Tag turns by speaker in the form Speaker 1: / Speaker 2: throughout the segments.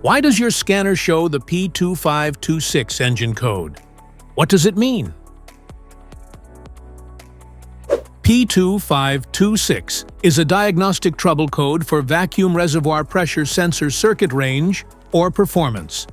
Speaker 1: Why does your scanner show the P2526 engine code? What does it mean? P2526 is a diagnostic trouble code for vacuum reservoir pressure sensor circuit range or performance.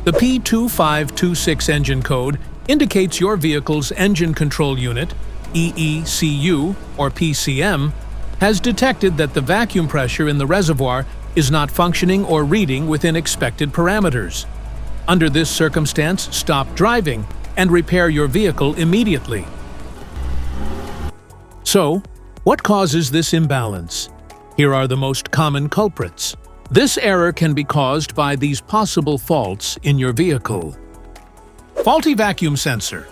Speaker 1: The P2526 engine code indicates your vehicle's engine control unit, EECU or PCM, has detected that the vacuum pressure in the reservoir is not functioning or reading within expected parameters. Under this circumstance, stop driving and repair your vehicle immediately. So, what causes this imbalance? Here are the most common culprits. This error can be caused by these possible faults in your vehicle. Faulty vacuum sensor,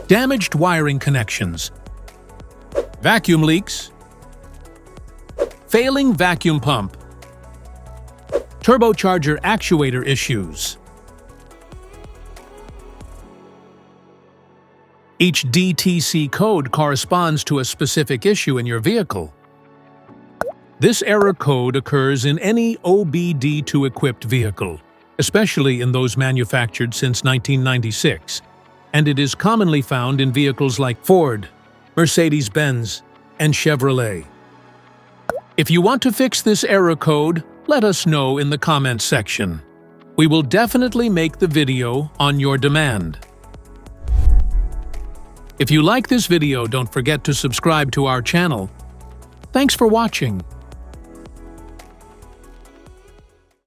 Speaker 1: damaged wiring connections, vacuum leaks, failing vacuum pump, turbocharger actuator issues. Each DTC code corresponds to a specific issue in your vehicle. This error code occurs in any OBD2-equipped vehicle, especially in those manufactured since 1996, and it is commonly found in vehicles like Ford, Mercedes-Benz, and Chevrolet. If you want to fix this error code, let us know in the comments section. We will definitely make the video on your demand. If you like this video, don't forget to subscribe to our channel. Thanks for watching.